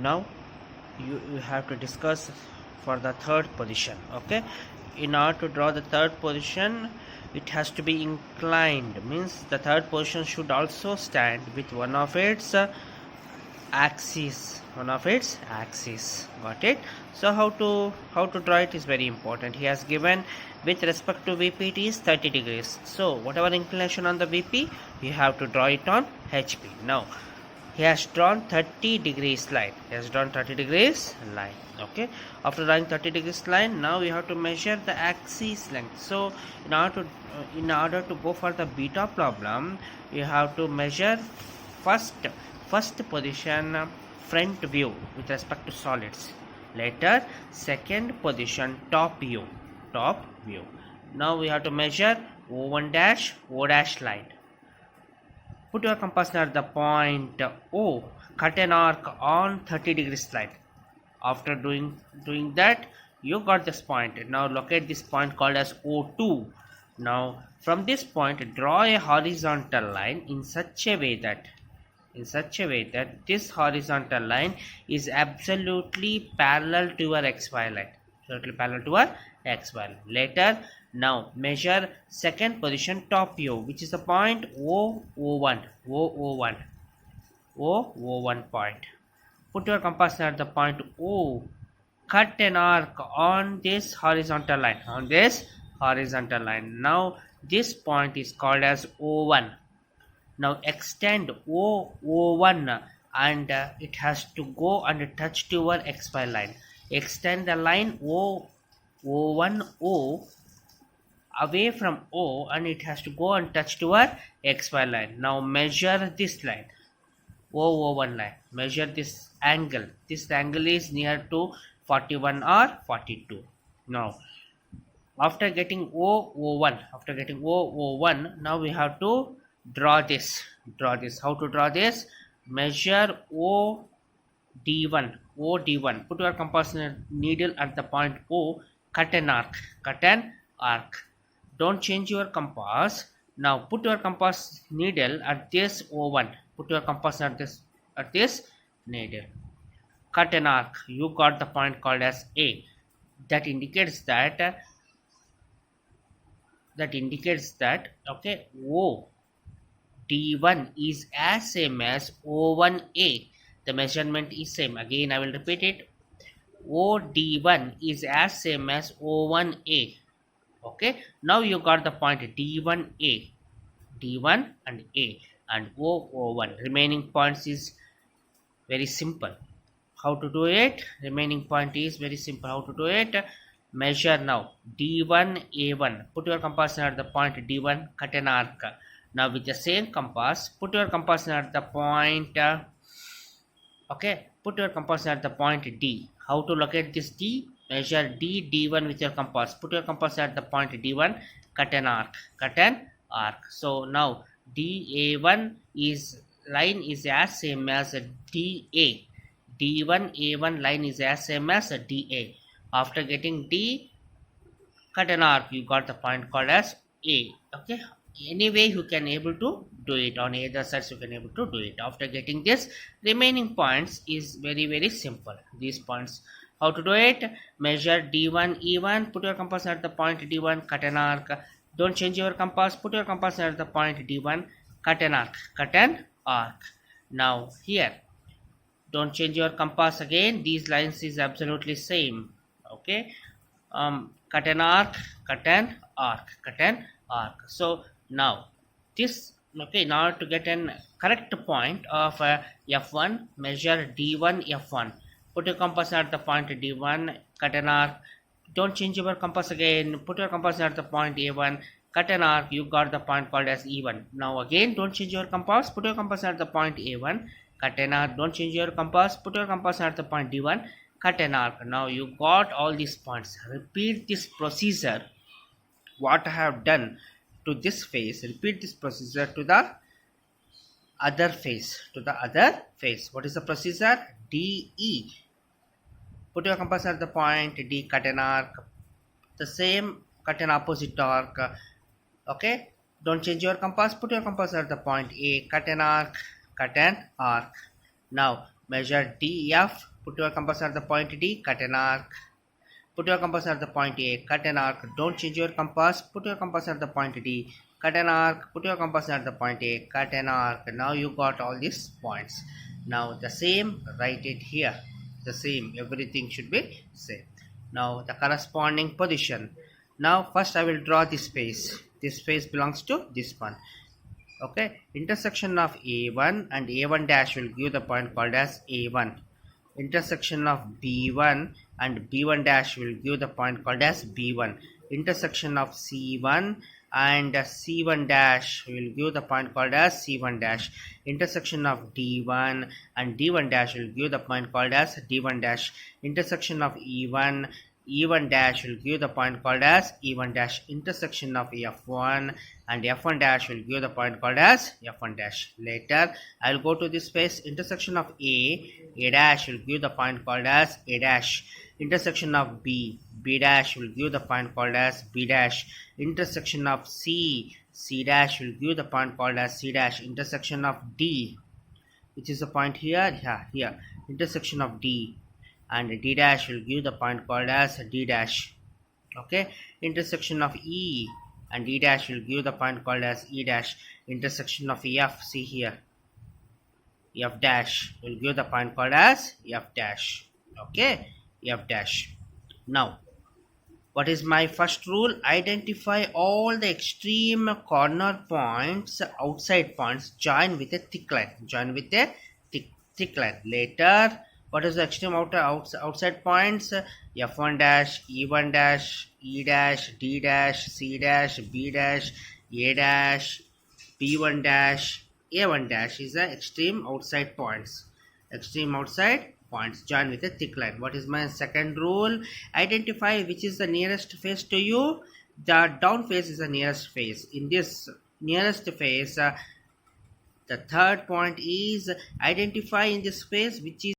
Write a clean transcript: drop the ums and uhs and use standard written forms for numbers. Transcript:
Now you have to discuss for the third position. Okay, in order to draw the third position, it has to be inclined, means the third position should also stand with one of its axis, got it. So how to draw it is very important. He has given with respect to VP it is 30 degrees, so whatever inclination on the VP you have to draw it on HP. Now he has drawn 30 degrees line, okay. After drawing 30 degrees line, now we have to measure the axis length. So in order to go for the beta problem, you have to measure first position front view with respect to solids, later second position top view. Now we have to measure O1 dash O dash line. Put your compass at the point O, cut an arc on 30 degrees line. After doing that, you got this point. Now locate this point called as O2. Now from this point, draw a horizontal line in such a way that this horizontal line is absolutely parallel to your xy line. Later, now measure second position top view, which is the point O01 point. Put your compass at the point O, cut an arc on this horizontal line. Now this point is called as O1. Now extend O1 and it has to go and touch to your xy line. Extend the line O1 away from O and it has to go and touch to our xy line. Now measure this line, O1 line. Measure this angle. This angle is near to 41 or 42. Now after getting O1, now we have to draw this. How to draw this? Measure OD1. Put your compass needle at the point O, cut an arc. Don't change your compass. Now put your compass needle at this O1. Put your compass at this needle. Cut an arc. You got the point called as A. That indicates that okay, OD1 is as same as O1A. The measurement is same. Again I will repeat it. OD1 is as same as O1A. Okay, now you got the point D1 and A and O1. Remaining points is very simple. How to do it? Remaining point is very simple. How to do it? Measure now D1 A1. Put your compass at the point D1, cut an arc. Now with the same compass, put your compass at the point put your compass at the point D. How to locate this D? Measure D1 with your compass. Put your compass at the point D1, cut an arc. So now DA1 line is as same as DA. D1 A1 line is as same as DA. After getting D, cut an arc. You got the point called as A. Okay. Anyway, you can able to do it on either sides. You can able to do it. After getting this, remaining points is very simple. These points. How to do it? Measure D1 E1. Put your compass at the point D1. Cut an arc. Don't change your compass. Put your compass at the point D1. Cut an arc. Now here, don't change your compass again. These lines is absolutely same. Okay. Cut an arc. So now this, okay, in order to get an correct point of F1, measure D1 F1. Put your compass at the point D1, cut an arc. Don't change your compass again. Put your compass at the point A1, cut an arc. You got the point called as E1. Now again, don't change your compass. Put your compass at the point A1, cut an arc. Don't change your compass. Put your compass at the point D1, cut an arc. Now you got all these points. Repeat this procedure. What I have done to this face, repeat this procedure to the other face. What is the procedure? DE. Put your compass at the point D, cut an arc. The same, cut an opposite arc. Okay, don't change your compass. Put your compass at the point A, cut an arc. Now measure DF Put your compass at the point D, cut an arc. Put your compass at the point A, cut an arc. Don't change your compass. Put your compass at the point D, cut an arc. Put your compass at the point A, cut an arc. Now you got all these points. Now the same, write it here. The same, everything should be same. Now the corresponding position. Now first I will draw this face. This face belongs to this one. Okay, intersection of A1 and A1 dash will give the point called as A1. Intersection of B1 and B1 dash will give the point called as B1. Intersection of C1 and C1 dash will give the point called as C1 dash. Intersection of D1 and D1 dash will give the point called as D1 dash. Intersection of E1 dash will give the point called as E1 dash. Intersection of F1 and F1 dash will give the point called as F1 dash. Later I will go to this space. Intersection of A dash will give the point called as A dash. Intersection of B dash will give the point called as B dash. Intersection of C dash will give the point called as C dash. Intersection of D, which is the point here, here. Intersection of D and D dash will give the point called as D dash. Okay, intersection of E and E dash will give the point called as E dash. Intersection of F, see here, F dash will give the point called as F dash. Okay, F dash. Now what is my first rule? Identify all the extreme corner points, outside points, join with a thick line. Join with a thick line. Later, what is the extreme outside points? F1 dash, E1 dash, E dash, D dash, C dash, B dash, A dash, B1 dash, A1 dash is the extreme outside points. Extreme outside points, join with a thick line. What is my second rule? Identify which is the nearest face to you. The down face is the nearest face. In this nearest face, the third point is identify in this face which is